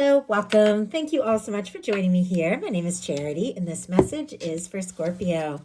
Hello, welcome. Thank you all so much for joining me here. My name is Charity, and this message is for Scorpio.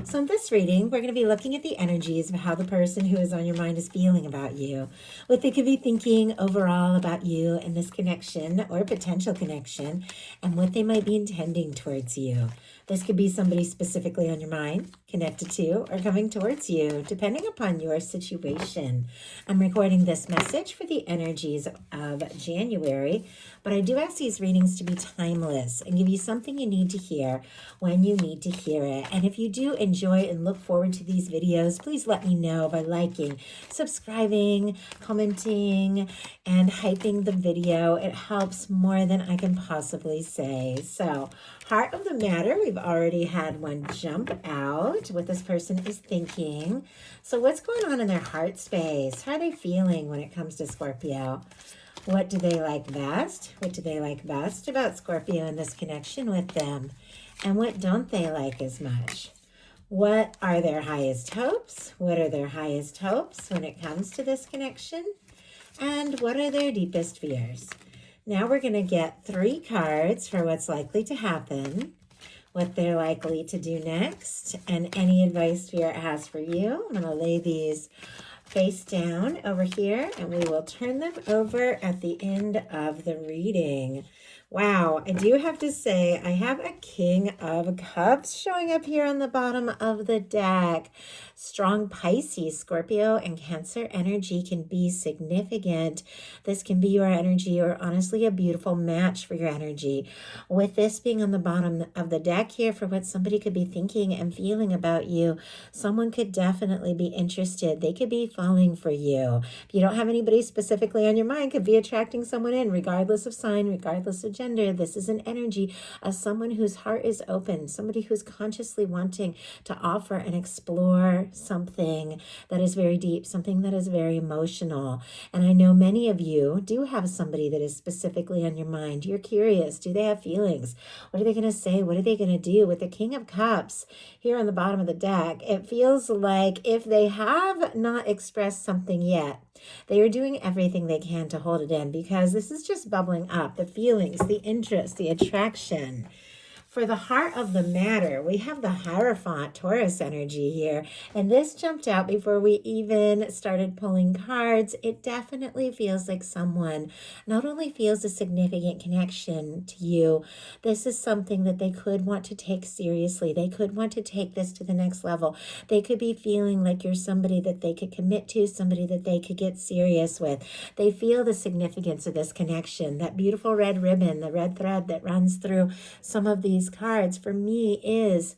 So in this reading, we're going to be looking at the energies of how the person who is on your mind is feeling about you, what they could be thinking overall about you and this connection or potential connection, and what they might be intending towards you. This could be somebody specifically on your mind, connected to, or coming towards you, depending upon your situation. I'm recording this message for the energies of January, but I do ask these readings to be timeless and give you something you need to hear when you need to hear it. And if you do enjoy and look forward to these videos, please let me know by liking, subscribing, commenting, and hyping the video. It helps more than I can possibly say. So, heart of the matter, we've already had one jump out. What this person is thinking. So what's going on in their heart space? How are they feeling when it comes to Scorpio? What do they like best? What do they like best about Scorpio and this connection with them? And what don't they like as much? What are their highest hopes? What are their highest hopes when it comes to this connection? And what are their deepest fears? Now we're going to get 3 cards for what's likely to happen, what they're likely to do next, and any advice Spirit has for you. I'm going to lay these face down over here, and we will turn them over at the end of the reading. Wow, I do have to say, I have a King of Cups showing up here on the bottom of the deck. Strong Pisces, Scorpio, and Cancer energy can be significant. This can be your energy or honestly a beautiful match for your energy. With this being on the bottom of the deck here for what somebody could be thinking and feeling about you, someone could definitely be interested. They could be falling for you. If you don't have anybody specifically on your mind, could be attracting someone in, regardless of sign, regardless of gender. This is an energy of someone whose heart is open, somebody who's consciously wanting to offer and explore something that is very deep, something that is very emotional. And I know many of you do have somebody that is specifically on your mind. You're curious. Do they have feelings? What are they going to say? What are they going to do? With the King of Cups here on the bottom of the deck, it feels like if they have not expressed something yet, they are doing everything they can to hold it in, because this is just bubbling up. The feelings, the interest, the attraction. For the heart of the matter, we have the Hierophant Taurus energy here. And this jumped out before we even started pulling cards. It definitely feels like someone not only feels a significant connection to you, this is something that they could want to take seriously. They could want to take this to the next level. They could be feeling like you're somebody that they could commit to, somebody that they could get serious with. They feel the significance of this connection. That beautiful red ribbon, the red thread that runs through some of these cards for me is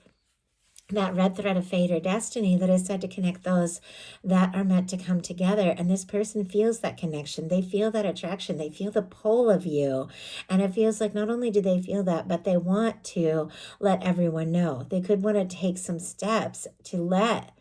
that red thread of fate or destiny that is said to connect those that are meant to come together. And this person feels that connection. They feel that attraction. They feel the pull of you. And it feels like not only do they feel that, but they want to let everyone know. They could want to take some steps to let,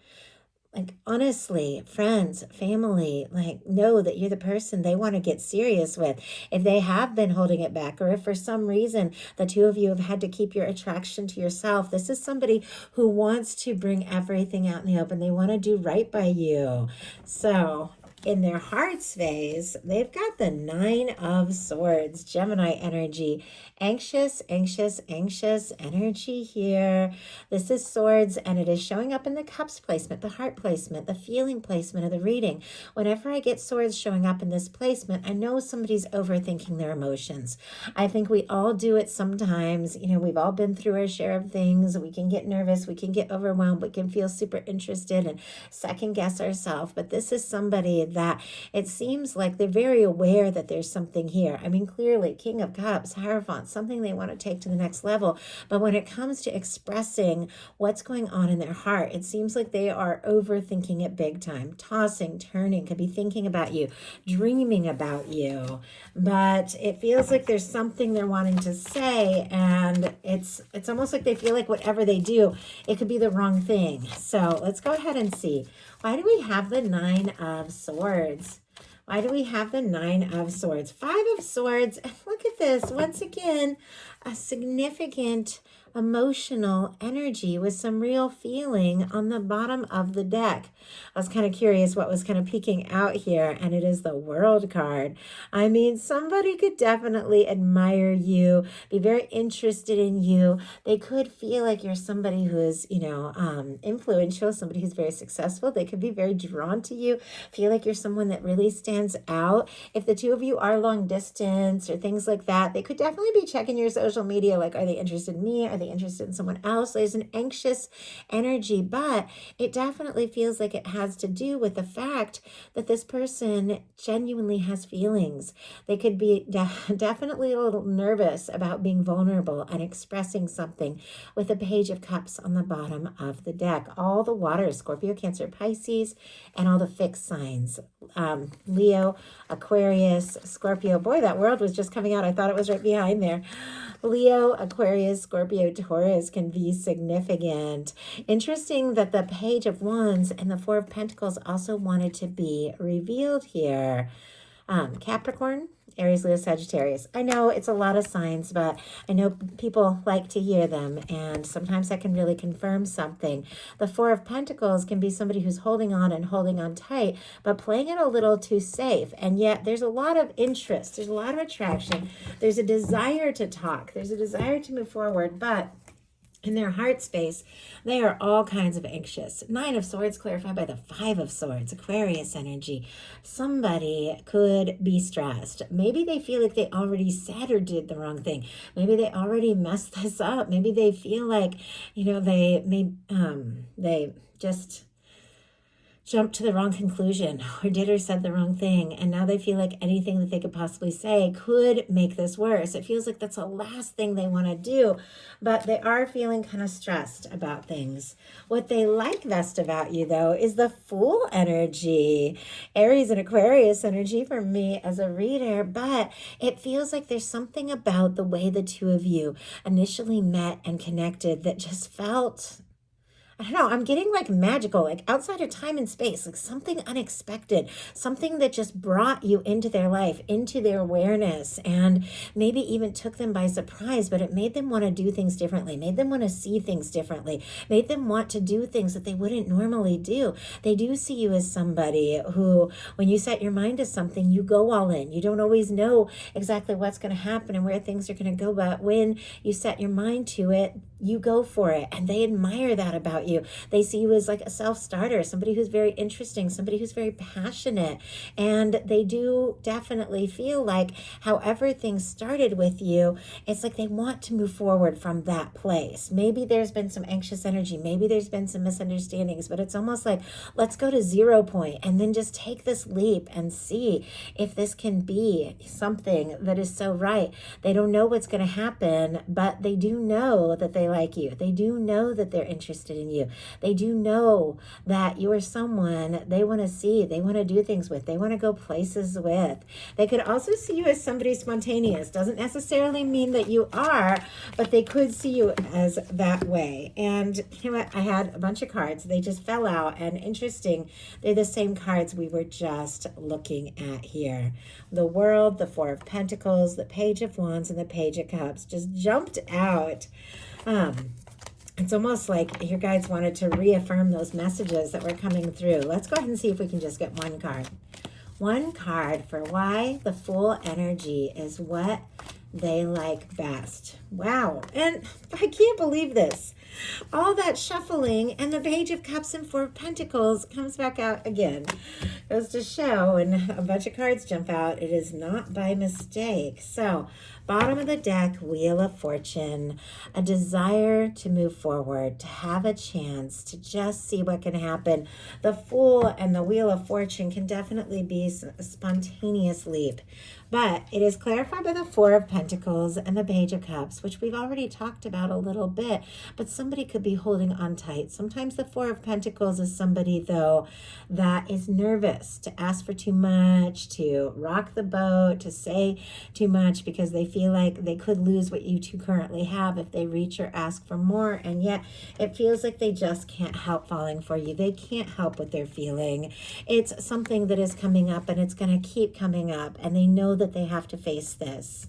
like, honestly, friends, family, like, know that you're the person they want to get serious with. If they have been holding it back, or if for some reason the two of you have had to keep your attraction to yourself, this is somebody who wants to bring everything out in the open. They want to do right by you. So in their heart space, they've got the 9 of Swords, Gemini energy, anxious energy here. This is Swords, and it is showing up in the cups placement, the heart placement, the feeling placement of the reading. Whenever I get Swords showing up in this placement, I know somebody's overthinking their emotions. I think we all do it sometimes. You know, we've all been through our share of things. We can get nervous, we can get overwhelmed, we can feel super interested and second guess ourselves. But this is somebody that it seems like they're very aware that there's something here. I mean, clearly, King of Cups, Hierophant, something they want to take to the next level. But when it comes to expressing what's going on in their heart, it seems like they are overthinking it big time, tossing, turning, could be thinking about you, dreaming about you. But it feels like there's something they're wanting to say, and it's almost like they feel like whatever they do, it could be the wrong thing. So let's go ahead and see. Why do we have the 9 of Swords? Why do we have the 9 of Swords? 5 of Swords. Look at this. Once again, a significant emotional energy with some real feeling on the bottom of the deck. I was kind of curious what was kind of peeking out here, and it is the World card. I mean, somebody could definitely admire you, be very interested in you. They could feel like you're somebody who is, influential, somebody who's very successful. They could be very drawn to you, feel like you're someone that really stands out. If the two of you are long distance or things like that, they could definitely be checking your social media, like, are they interested in me? Are they interested in someone else? There's an anxious energy, but it definitely feels like it has to do with the fact that this person genuinely has feelings. They could be definitely a little nervous about being vulnerable and expressing something with the Page of Cups on the bottom of the deck. All the waters, Scorpio, Cancer, Pisces, and all the fixed signs. Leo, Aquarius, Scorpio. Boy, that world was just coming out. I thought it was right behind there. Leo, Aquarius, Scorpio, Taurus can be significant. Interesting that the Page of Wands and the Four of Pentacles also wanted to be revealed here. Capricorn, Aries, Leo, Sagittarius. I know it's a lot of signs, but I know people like to hear them, and sometimes that can really confirm something. The Four of Pentacles can be somebody who's holding on and holding on tight, but playing it a little too safe, and yet there's a lot of interest, there's a lot of attraction, there's a desire to talk, there's a desire to move forward, but in their heart space, they are all kinds of anxious. Nine of Swords clarified by the Five of Swords, Aquarius energy. Somebody could be stressed. Maybe they feel like they already said or did the wrong thing. Maybe they already messed this up. Maybe they feel like, they just jumped to the wrong conclusion or did or said the wrong thing, and now they feel like anything that they could possibly say could make this worse. It feels like that's the last thing they want to do, but they are feeling kind of stressed about things. What they like best about you, though, is the Fool energy. Aries and Aquarius energy for me as a reader, but it feels like there's something about the way the two of you initially met and connected that just felt, I don't know, I'm getting like magical, like outside of time and space, like something unexpected, something that just brought you into their life, into their awareness, and maybe even took them by surprise, but it made them want to do things differently, made them want to see things differently, made them want to do things that they wouldn't normally do. They do see you as somebody who, when you set your mind to something, you go all in. You don't always know exactly what's going to happen and where things are going to go, but when you set your mind to it, you go for it, and they admire that about you. They see you as like a self-starter, somebody who's very interesting, somebody who's very passionate, and they do definitely feel like however things started with you, it's like they want to move forward from that place. Maybe there's been some anxious energy, maybe there's been some misunderstandings, but it's almost like, let's go to 0 point and then just take this leap and see if this can be something that is so right. They don't know what's going to happen, but they do know that they like you. They do know that they're interested in you. They do know that you are someone they want to see, they want to do things with, they want to go places with. They could also see you as somebody spontaneous. Doesn't necessarily mean that you are, but they could see you as that way. And you know what? I had a bunch of cards. They just fell out, and interesting, they're the same cards we were just looking at here. The World, the Four of Pentacles, the Page of Wands, and the Page of Cups just jumped out. It's almost like your guides wanted to reaffirm those messages that were coming through. Let's go ahead and see if we can just get one card. One card for why the Fool energy is what they like best. Wow. And I can't believe this. All that shuffling, and the Page of Cups and Four of Pentacles comes back out again. Goes to show, and a bunch of cards jump out, it is not by mistake. So, bottom of the deck, Wheel of Fortune, a desire to move forward, to have a chance, to just see what can happen. The Fool and the Wheel of Fortune can definitely be a spontaneous leap, but it is clarified by the Four of Pentacles and the Page of Cups, which we've already talked about a little bit, but somebody could be holding on tight. Sometimes the Four of Pentacles is somebody, though, that is nervous to ask for too much, to rock the boat, to say too much, because they feel like they could lose what you two currently have if they reach or ask for more, and yet it feels like they just can't help falling for you. They can't help what they're feeling. It's something that is coming up, and it's going to keep coming up, and they know that they have to face this.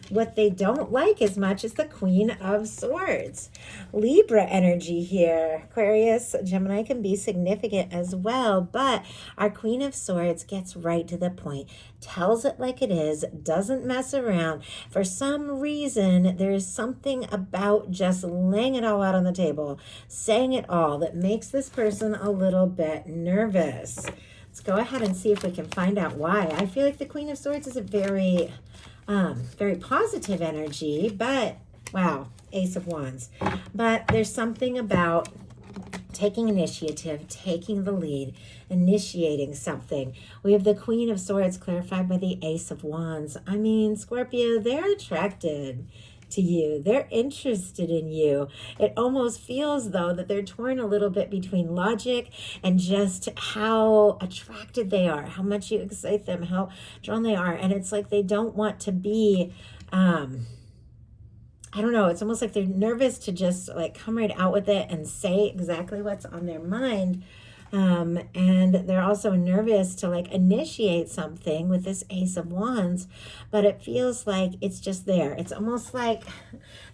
what they don't like as much is the Queen of Swords. Libra energy here. Aquarius, Gemini can be significant as well, but our Queen of Swords gets right to the point, tells it like it is, doesn't mess around. For some reason, there is something about just laying it all out on the table, saying it all, that makes this person a little bit nervous. Let's go ahead and see if we can find out why. I feel like the Queen of Swords is a very positive energy, but wow, Ace of Wands. But there's something about taking initiative, taking the lead, initiating something. We have the Queen of Swords clarified by the Ace of Wands. I mean, Scorpio, they're attracted to you. They're interested in you. It almost feels, though, that they're torn a little bit between logic and just how attracted they are, how much you excite them, how drawn they are. And it's like they don't want to be, I don't know, it's almost like they're nervous to just like come right out with it and say exactly what's on their mind. And they're also nervous to like initiate something with this Ace of Wands, but it feels like it's just there. It's almost like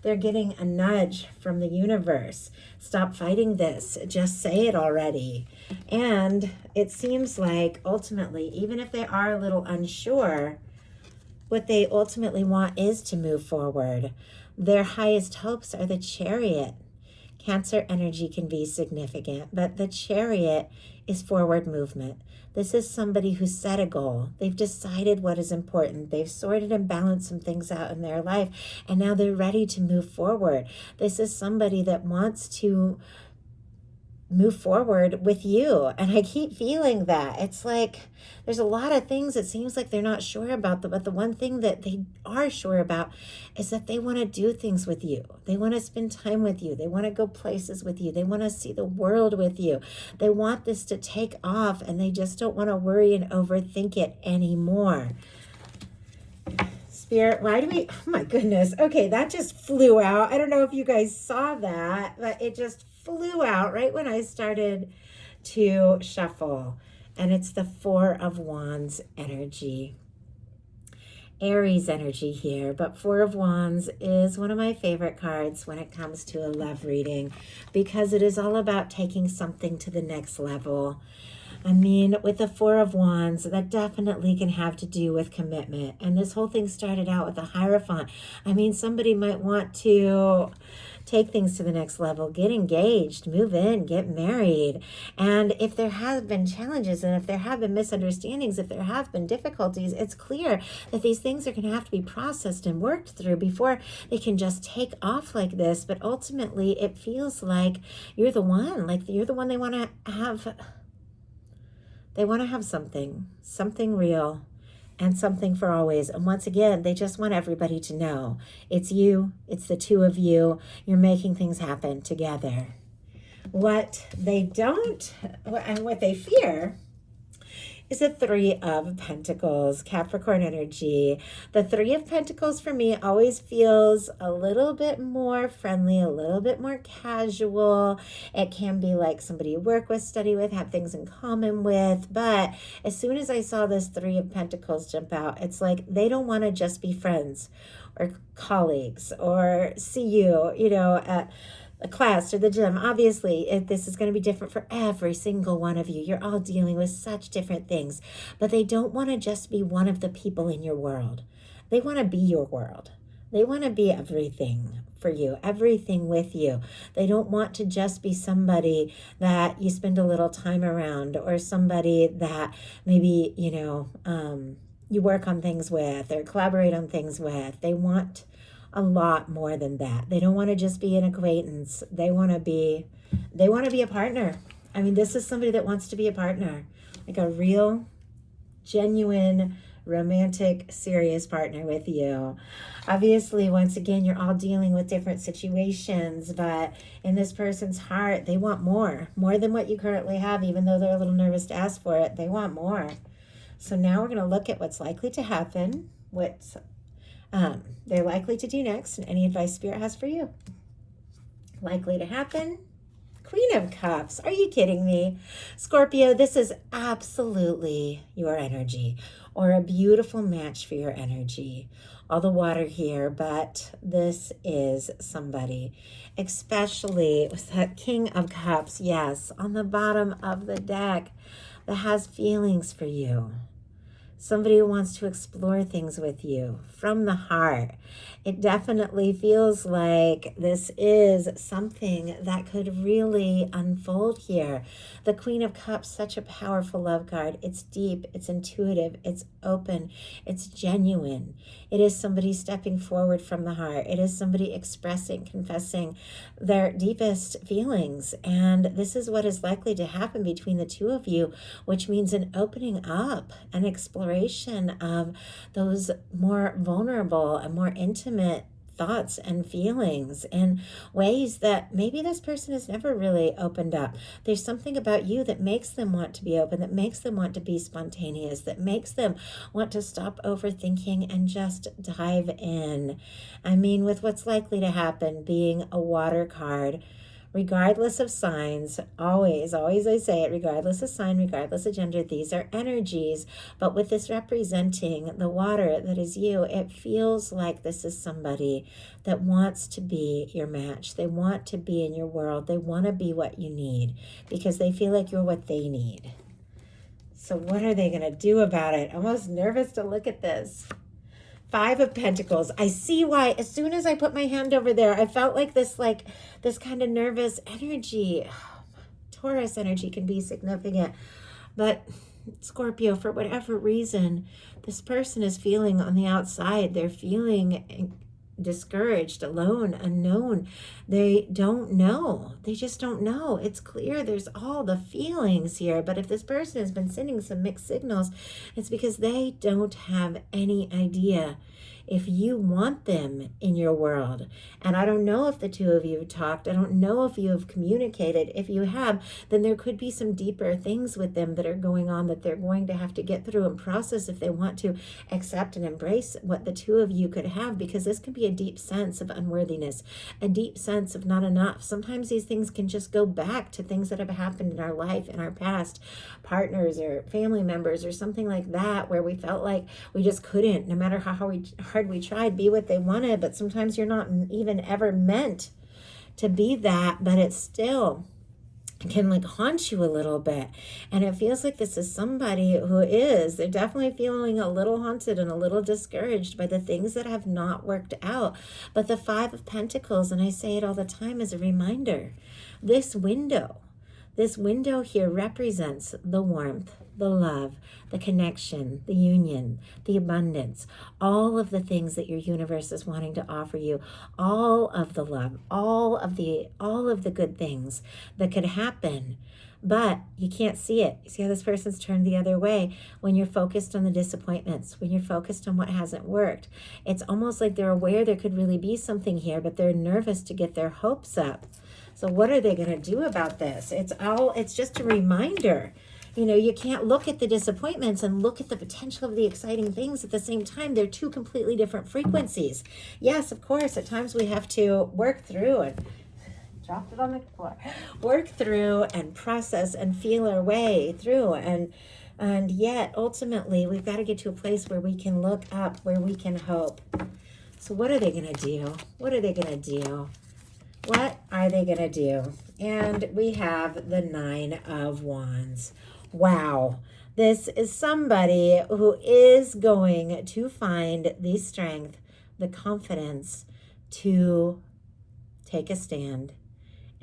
they're getting a nudge from the universe. Stop fighting this. Just say it already. And it seems like ultimately, even if they are a little unsure, what they ultimately want is to move forward. Their highest hopes are the Chariot. Cancer energy can be significant, but the Chariot is forward movement. This is somebody who set a goal. They've decided what is important. They've sorted and balanced some things out in their life, and now they're ready to move forward. This is somebody that wants to move forward with you. And I keep feeling that. It's like there's a lot of things it seems like they're not sure about, but the one thing that they are sure about is that they want to do things with you. They want to spend time with you. They want to go places with you. They want to see the world with you. They want this to take off, and they just don't want to worry and overthink it anymore. Spirit, why do we, oh my goodness. Okay, that just flew out. I don't know if you guys saw that, but it just flew out right when I started to shuffle. And it's the Four of Wands energy. Aries energy here, but Four of Wands is one of my favorite cards when it comes to a love reading, because it is all about taking something to the next level. I mean, with the Four of Wands, that definitely can have to do with commitment. And this whole thing started out with a Hierophant. I mean, somebody might want to take things to the next level, get engaged, move in, get married. And if there have been challenges, and if there have been misunderstandings, if there have been difficulties, it's clear that these things are going to have to be processed and worked through before they can just take off like this. But ultimately, it feels like you're the one, like you're the one they want to have. They want to have something real, and something for always. And once again, they just want everybody to know it's you, it's the two of you. You're making things happen together. What they don't, and what they fear, is the Three of Pentacles, Capricorn energy. The Three of Pentacles for me always feels a little bit more friendly, a little bit more casual. It can be like somebody you work with, study with, have things in common with. But as soon as I saw this Three of Pentacles jump out, it's like they don't want to just be friends or colleagues or see you, at a class or the gym. Obviously, this is going to be different for every single one of you. You're all dealing with such different things, but they don't want to just be one of the people in your world. They want to be your world. They want to be everything for you, everything with you. They don't want to just be somebody that you spend a little time around, or somebody that maybe, you work on things with or collaborate on things with. They want a lot more than that. They don't want to just be an acquaintance. They want to be a partner. I mean, this is somebody that wants to be a partner, like a real, genuine, romantic, serious partner with you. Obviously, once again, you're all dealing with different situations, but in this person's heart, they want more than what you currently have, even though they're a little nervous to ask for it. They want more. So now we're going to look at what's likely to happen, what's they're likely to do next, and any advice Spirit has for you. Likely to happen, Queen of Cups. Are you kidding me? Scorpio, this is absolutely your energy, or a beautiful match for your energy. All the water here, but this is somebody, especially with that King of Cups, yes, on the bottom of the deck, that has feelings for you. Somebody who wants to explore things with you from the heart. It definitely feels like this is something that could really unfold here. The Queen of Cups, such a powerful love card. It's deep, it's intuitive, it's open, it's genuine. It is somebody stepping forward from the heart. It is somebody expressing, confessing their deepest feelings. And this is what is likely to happen between the two of you, which means an opening up, an exploration of those more vulnerable and more intimate thoughts and feelings in ways that maybe this person has never really opened up. There's something about you that makes them want to be open, that makes them want to be spontaneous, that makes them want to stop overthinking and just dive in. I mean, with what's likely to happen being a water card, regardless of signs, always I say it, regardless of sign, regardless of gender, these are energies. But with this representing the water that is you, it feels like this is somebody that wants to be your match. They want to be in your world. They want to be what you need because they feel like you're what they need. So what are they going to do about it? I'm almost nervous to look at this. Five of Pentacles. I see why. As soon as I put my hand over there, I felt like this kind of nervous energy. Taurus energy can be significant. But Scorpio, for whatever reason, this person is feeling on the outside. They're feeling discouraged, alone, unknown. They don't know. They just don't know. It's clear there's all the feelings here. But if this person has been sending some mixed signals, it's because they don't have any idea if you want them in your world. And I don't know if the two of you have talked. I don't know if you have communicated. If you have, then there could be some deeper things with them that are going on that they're going to have to get through and process if they want to accept and embrace what the two of you could have, because this could be a deep sense of unworthiness, a deep sense of not enough. Sometimes these things can just go back to things that have happened in our life, in our past, partners or family members or something like that, where we felt like we just couldn't, no matter how hard we tried, be what they wanted. But sometimes you're not even ever meant to be that, but it still can like haunt you a little bit. And it feels like this is somebody they're definitely feeling a little haunted and a little discouraged by the things that have not worked out. But the Five of Pentacles, and I say it all the time as a reminder, this window here represents the warmth, the love, the connection, the union, the abundance, all of the things that your universe is wanting to offer you, all of the love, all of the good things that could happen. But you can't see it. You see how this person's turned the other way when you're focused on the disappointments, when you're focused on what hasn't worked. It's almost like they're aware there could really be something here, but they're nervous to get their hopes up. So what are they going to do about this? It's just a reminder. You know, you can't look at the disappointments and look at the potential of the exciting things at the same time. They're two completely different frequencies. Yes, of course, at times we have to work through and dropped it on the floor. Work through and process and feel our way through. And yet, ultimately, we've got to get to a place where we can look up, where we can hope. So what are they going to do? What are they going to do? What are they going to do? And we have the Nine of Wands. Wow. This is somebody who is going to find the strength, the confidence to take a stand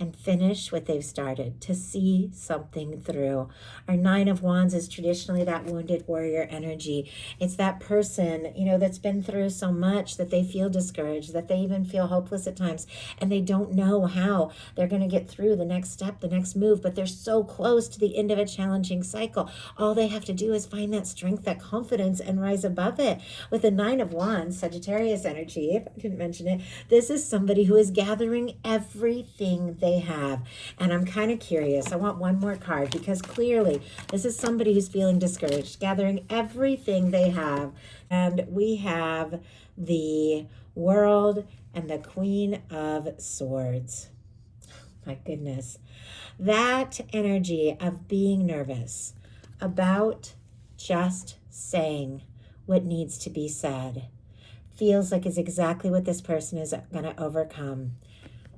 and finish what they've started, to see something through. Our Nine of Wands is traditionally that wounded warrior energy. It's that person, you know, that's been through so much that they feel discouraged, that they even feel hopeless at times, and they don't know how they're going to get through the next step, the next move, but they're so close to the end of a challenging cycle. All they have to do is find that strength, that confidence, and rise above it. With the Nine of Wands, Sagittarius energy, if I didn't mention it, this is somebody who is gathering everything they have. And I'm kind of curious. I want one more card, because clearly this is somebody who's feeling discouraged, gathering everything they have. And we have the World and the Queen of Swords. My goodness. That energy of being nervous about just saying what needs to be said feels like is exactly what this person is going to overcome.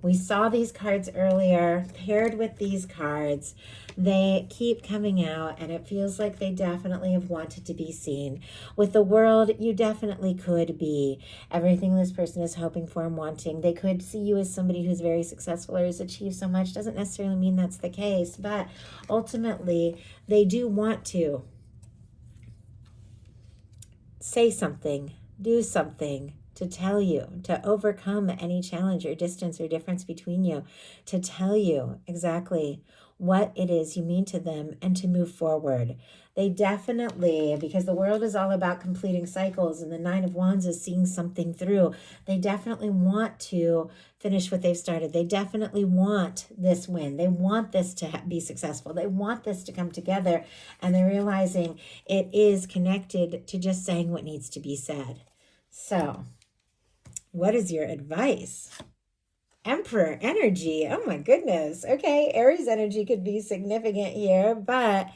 We saw these cards earlier, paired with these cards. They keep coming out, and it feels like they definitely have wanted to be seen. With the world, you definitely could be everything this person is hoping for and wanting. They could see you as somebody who's very successful or has achieved so much. Doesn't necessarily mean that's the case, but ultimately, they do want to say something, do something, to tell you, to overcome any challenge or distance or difference between you, to tell you exactly what it is you mean to them and to move forward. They definitely, because the world is all about completing cycles and the Nine of Wands is seeing something through, they definitely want to finish what they've started. They definitely want this win. They want this to be successful. They want this to come together, and they're realizing it is connected to just saying what needs to be said. So, what is your advice? Emperor energy. Oh my goodness. Okay, Aries energy could be significant here, but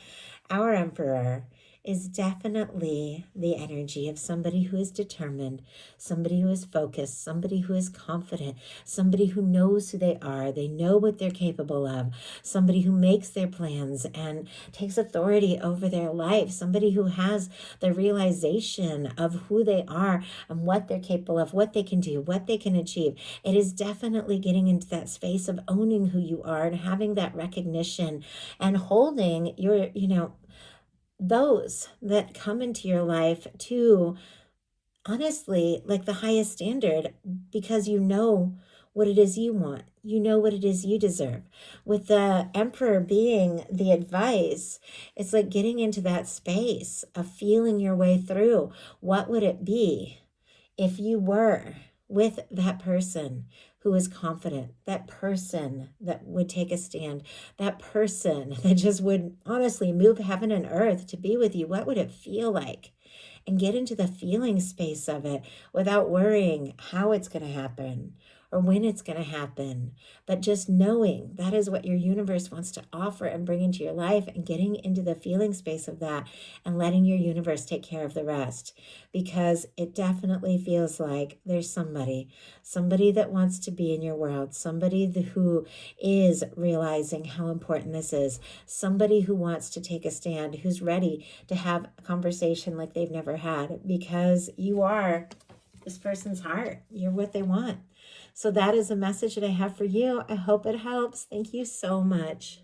our Emperor is definitely the energy of somebody who is determined, somebody who is focused, somebody who is confident, somebody who knows who they are, they know what they're capable of, somebody who makes their plans and takes authority over their life, somebody who has the realization of who they are and what they're capable of, what they can do, what they can achieve. It is definitely getting into that space of owning who you are and having that recognition and holding your, those that come into your life to honestly like the highest standard, because you know what it is you want. You know what it is you deserve. With the Emperor being the advice, it's like getting into that space of feeling your way through. What would it be if you were with that person who is confident, that person that would take a stand, that person that just would honestly move heaven and earth to be with you? What would it feel like? And get into the feeling space of it without worrying how it's going to happen or when it's going to happen, but just knowing that is what your universe wants to offer and bring into your life, and getting into the feeling space of that and letting your universe take care of the rest. Because it definitely feels like there's somebody that wants to be in your world, somebody who is realizing how important this is, somebody who wants to take a stand, who's ready to have a conversation like they've never had, because you are this person's heart. You're what they want. So that is a message that I have for you. I hope it helps. Thank you so much.